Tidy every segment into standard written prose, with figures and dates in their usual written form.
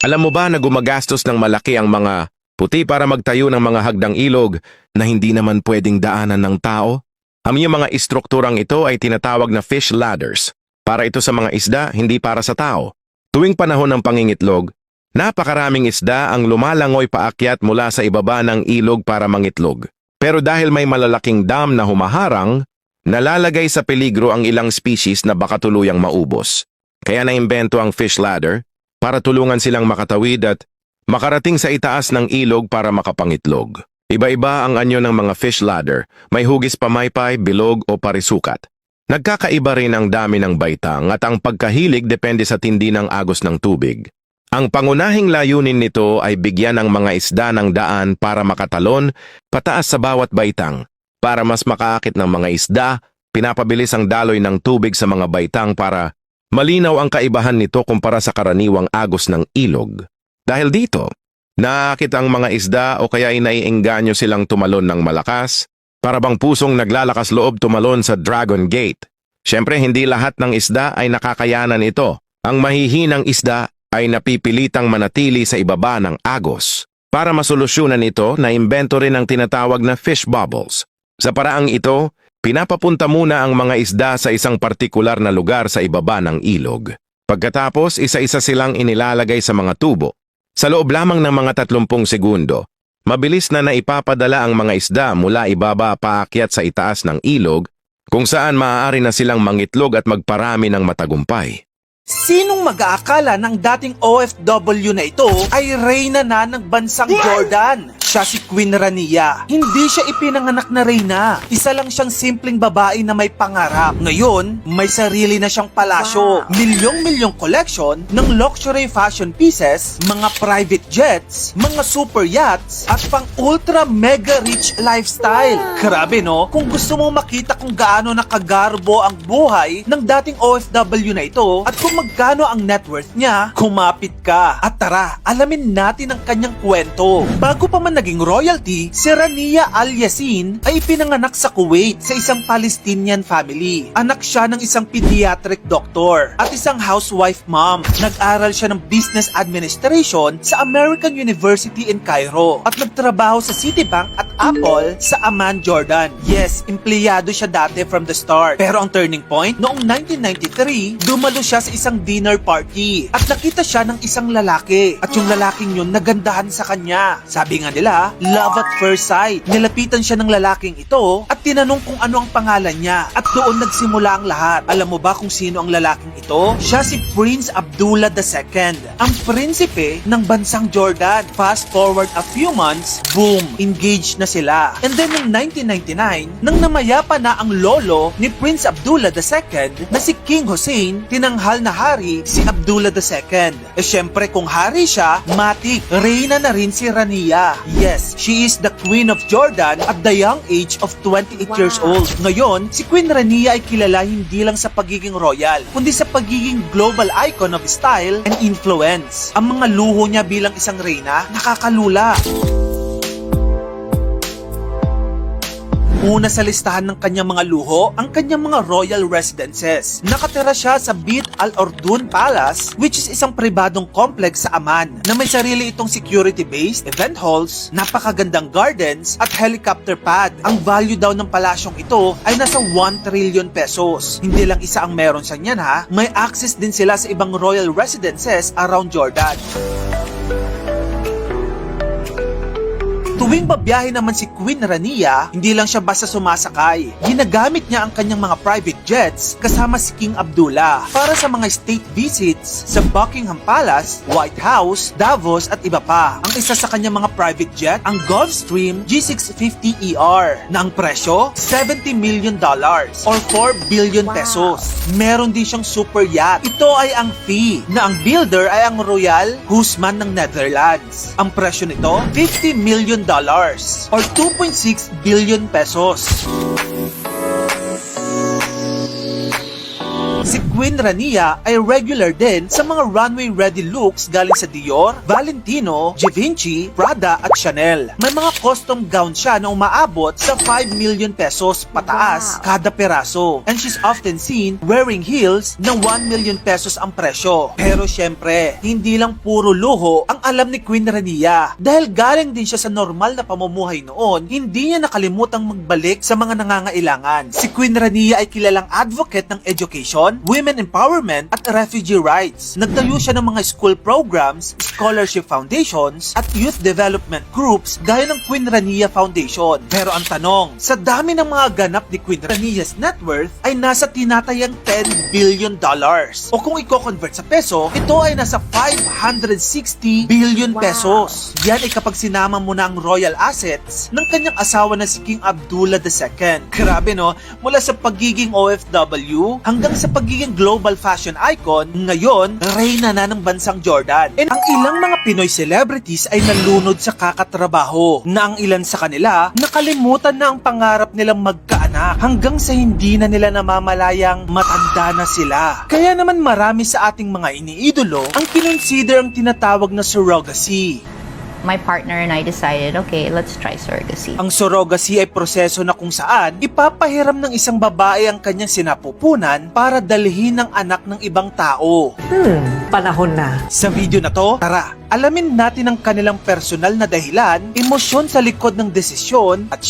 Alam mo ba na gumagastos ng malaki ang mga puti para magtayo ng mga hagdang ilog na hindi naman pwedeng daanan ng tao? Ang mga istrukturang ito ay tinatawag na fish ladders. Para ito sa mga isda, hindi para sa tao. Tuwing panahon ng pangingitlog, napakaraming isda ang lumalangoy paakyat mula sa ibaba ng ilog para mangitlog. Pero dahil may malalaking dam na humaharang, nalalagay sa peligro ang ilang species na baka tuluyang maubos. Kaya naimbento ang fish ladder para tulungan silang makatawid at makarating sa itaas ng ilog para makapangitlog. Iba-iba ang anyo ng mga fish ladder, may hugis pamaypay, bilog o parisukat. Nagkakaiba rin ang dami ng baitang at ang pagkahilig depende sa tindi ng agos ng tubig. Ang pangunahing layunin nito ay bigyan ng mga isda ng daan para makatalon pataas sa bawat baitang. Para mas makaakit ng mga isda, pinapabilis ang daloy ng tubig sa mga baitang para malinaw ang kaibahan nito kumpara sa karaniwang agos ng ilog. Dahil dito, naakit ang mga isda o kaya ay naiengganyo silang tumalon ng malakas, para bang pusong naglalakas loob tumalon sa Dragon Gate. Siyempre, hindi lahat ng isda ay nakakayanan ito. Ang mahihinang isda ay napipilitang manatili sa ibaba ng agos. Para masolusyonan ito, naimbento rin ang tinatawag na fish bubbles. Sa paraang ito, pinapapunta muna ang mga isda sa isang partikular na lugar sa ibaba ng ilog. Pagkatapos, isa-isa silang inilalagay sa mga tubo. Sa loob lamang ng mga 30 segundo, mabilis na naipapadala ang mga isda mula ibaba paakyat sa itaas ng ilog kung saan maaari na silang mangitlog at magparami ng matagumpay. Sinong mag-aakala ng dating OFW na ito ay reyna na ng bansang Jordan? Siya si Queen Rania. Hindi siya ipinanganak na reyna. Isa lang siyang simpleng babae na may pangarap. Ngayon, may sarili na siyang palasyo. Milyong-milyong collection ng luxury fashion pieces, mga private jets, mga super yachts, at pang ultra mega rich lifestyle. Grabe no? Kung gusto mo makita kung gaano nakagarbo ang buhay ng dating OFW na ito at kung magkano ang net worth niya, kumapit ka. At tara, alamin natin ang kanyang kwento. Bago pa man naging royalty, si Rania Al Yassin ay pinanganak sa Kuwait sa isang Palestinian family. Anak siya ng isang pediatric doctor at isang housewife mom. Nag-aral siya ng business administration sa American University in Cairo at nagtrabaho sa Citibank at Apple sa Amman, Jordan. Yes, empleyado siya dati from the start. Pero ang turning point, noong 1993, dumalo siya sa isang dinner party at nakita siya ng isang lalaki. At yung lalaking yun nagandahan sa kanya. Sabi nga nila, love at first sight. Nilapitan siya ng lalaking ito at tinanong kung ano ang pangalan niya. At doon nagsimula ang lahat. Alam mo ba kung sino ang lalaking ito? Siya si Prince Abdullah II, ang prinsipe ng bansang Jordan. Fast forward a few months, boom, engaged na sila. And then noong 1999, nang namayapa na ang lolo ni Prince Abdullah II na si King Hussein, tinanghal na hari si Abdullah II. Eh syempre kung hari siya, matik, reyna na rin si Rania. Yes, she is the Queen of Jordan at the young age of 28 years old. Ngayon, si Queen Rania ay kilala hindi lang sa pagiging royal, kundi sa pagiging global icon of style and influence. Ang mga luho niya bilang isang reyna, nakakalula. Una sa listahan ng kanyang mga luho, ang kanyang mga royal residences. Nakatira siya sa Beit Al Ordun Palace, which is isang pribadong complex sa Amman, na may sarili itong security-based, event halls, napakagandang gardens, at helicopter pad. Ang value daw ng palasyong ito ay nasa 1 trillion pesos. Hindi lang isa ang meron sa niyan ha, may access din sila sa ibang royal residences around Jordan. Tuwing babiyahe naman si Queen Rania, hindi lang siya basta sumasakay. Ginagamit niya ang kanyang mga private jets kasama si King Abdullah para sa mga state visits sa Buckingham Palace, White House, Davos at iba pa. Ang isa sa kanyang mga private jet, ang Gulfstream G650ER na ang presyo, $70 million or 4 billion pesos. Meron din siyang super yacht. Ito ay ang fee na ang builder ay ang Royal Husman ng Netherlands. Ang presyo nito, $50 million or 2.6 billion pesos. Si Queen Rania ay regular din sa mga runway-ready looks galing sa Dior, Valentino, Givenchy, Prada at Chanel. May mga custom gown siya na umaabot sa 5 million pesos pataas kada peraso. And she's often seen wearing heels na 1 million pesos ang presyo. Pero syempre, hindi lang puro luho ang alam ni Queen Rania. Dahil galing din siya sa normal na pamumuhay noon, hindi niya nakalimutang magbalik sa mga nangangailangan. Si Queen Rania ay kilalang advocate ng education, women empowerment at refugee rights. Nagtayo siya ng mga school programs, scholarship foundations at youth development groups gaya ng Queen Rania Foundation. Pero ang tanong, sa dami ng mga ganap ni Queen Rania's net worth ay nasa tinatayang $10 billion. O kung i-convert sa peso, ito ay nasa 560 billion pesos. Yan ay kapag sinama mo na ang royal assets ng kanyang asawa na si King Abdullah II. Grabe no, mula sa pagiging OFW hanggang sa pagiging global fashion icon, ngayon, reyna na ng bansang Jordan. And ang ilang mga Pinoy celebrities ay nalunod sa kakatrabaho na ang ilan sa kanila nakalimutan na ang pangarap nilang magkaanak hanggang sa hindi na nila namamalayang matanda na sila. Kaya naman marami sa ating mga iniidolo ang kinonsider ang tinatawag na surrogacy. My partner and I decided, okay, let's try surrogacy. Ang surrogacy ay proseso na kung saan ipapahiram ng isang babae ang kanyang sinapupunan para dalhin ang anak ng ibang tao. Panahon na. Sa video na to, tara, alamin natin ang kanilang personal na dahilan, emosyon sa likod ng desisyon at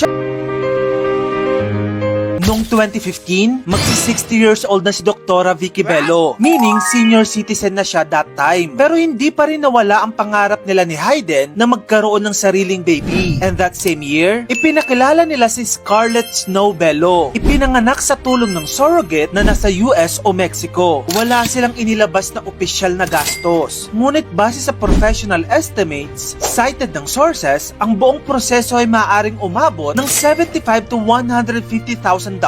Noong 2015, magsi-60 years old na si Doktora Vicky Bello, meaning senior citizen na siya that time. Pero hindi pa rin nawala ang pangarap nila ni Hayden na magkaroon ng sariling baby. And that same year, ipinakilala nila si Scarlett Snow Bello. Ipinanganak sa tulong ng surrogate na nasa US o Mexico. Wala silang inilabas na opisyal na gastos. Ngunit base sa professional estimates, cited ng sources, ang buong proseso ay maaaring umabot ng $75,000 to $150,000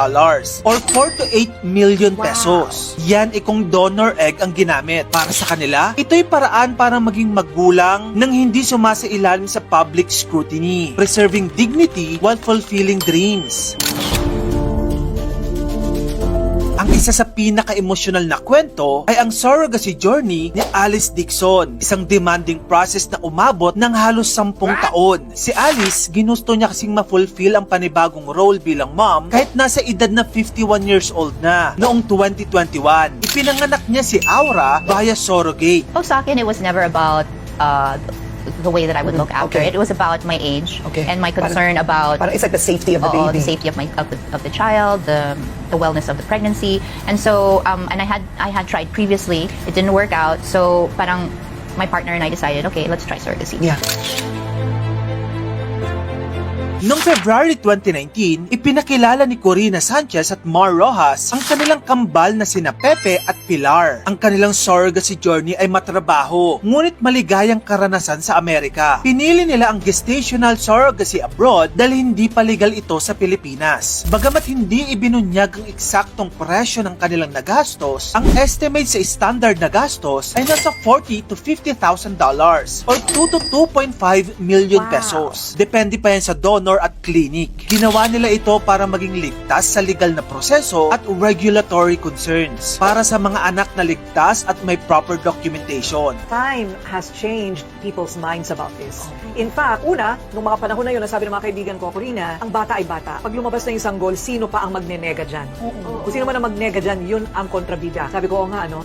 or 4 to 8 million pesos. Yan ay kung donor egg ang ginamit. Para sa kanila, ito'y paraan para maging magulang nang hindi sumasailalim sa public scrutiny, preserving dignity while fulfilling dreams. Ang isa sa pinaka-emosyonal na kwento ay ang surrogacy journey ni Alice Dixon, isang demanding process na umabot ng halos 10 taon. Si Alice, ginusto niya kasing ma-fulfill ang panibagong role bilang mom kahit nasa edad na 51 years old na. Noong 2021, ipinanganak niya si Aura via surrogate. Sa akin, it was never about the way that I would look after it. It was about my age and my concern about Parang it's like the safety of the baby. the safety of the child, the wellness of the pregnancy. And so and I had tried previously. It didn't work out. So parang my partner and I decided, okay, let's try surrogacy. Yeah. Noong February 2019, ipinakilala ni Corina Sanchez at Mar Rojas ang kanilang kambal na sina Pepe at Pilar. Ang kanilang surrogacy journey ay matrabaho, ngunit maligayang karanasan sa Amerika. Pinili nila ang gestational surrogacy abroad dahil hindi pa legal ito sa Pilipinas. Bagamat hindi ibinunyag ang eksaktong presyo ng kanilang nagastos, ang estimate sa standard na gastos ay nasa $40,000 to $50,000 or 2 to 2.5 million pesos. Depende pa yan sa donor at clinic. Ginawa nila ito para maging ligtas sa legal na proseso at regulatory concerns para sa mga anak na ligtas at may proper documentation. Time has changed people's minds about this. In fact, una, nung mga panahon na yun, nasabi ng mga kaibigan ko, Corina, ang bata ay bata. Pag lumabas na yung sanggol, sino pa ang magnenega dyan? Kung sino man ang magnega dyan, yun ang kontrabida. Sabi ko, nga, ano?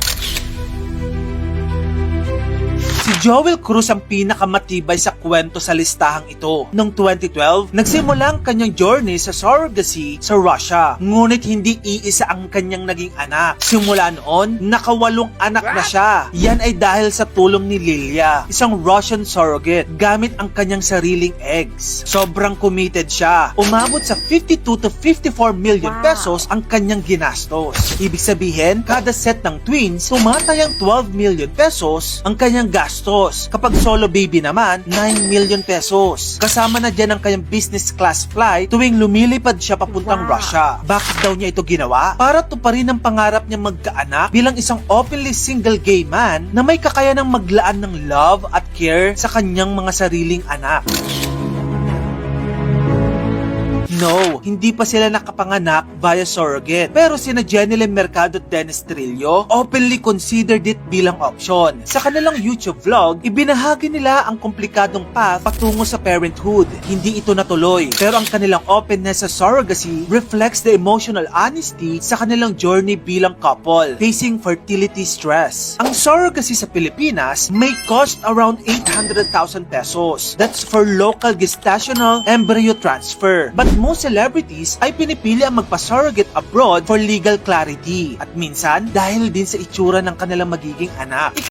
Si Joel Cruz ang pinakamatibay sa kwento sa listahang ito. Noong 2012, nagsimula ang kanyang journey sa surrogacy sa Russia. Ngunit hindi iisa ang kanyang naging anak. Simula noon, nakawalong anak na siya. Yan ay dahil sa tulong ni Lilia, isang Russian surrogate, gamit ang kanyang sariling eggs. Sobrang committed siya. Umabot sa 52 to 54 million pesos ang kanyang ginastos. Ibig sabihin, kada set ng twins, tumatayang 12 million pesos ang kanyang gastos. Kapag solo baby naman, 9 million pesos. Kasama na dyan ang kanyang business class flight tuwing lumilipad siya papuntang Russia. Bakit daw niya ito ginawa? Para tuparin ang pangarap niya magkaanak bilang isang openly single gay man na may kakayanang maglaan ng love at care sa kanyang mga sariling anak. No, hindi pa sila nakapanganak via surrogate. Pero sina Jenilyn Mercado at Dennis Trillo openly considered it bilang option. Sa kanilang YouTube vlog, ibinahagi nila ang komplikadong path patungo sa parenthood. Hindi ito natuloy, pero ang kanilang openness sa surrogacy reflects the emotional honesty sa kanilang journey bilang couple facing fertility stress. Ang surrogacy sa Pilipinas may cost around 800,000 pesos. That's for local gestational embryo transfer. But most celebrities ay pinipili ang magpa-surrogate abroad for legal clarity. At minsan, dahil din sa itsura ng kanilang magiging anak.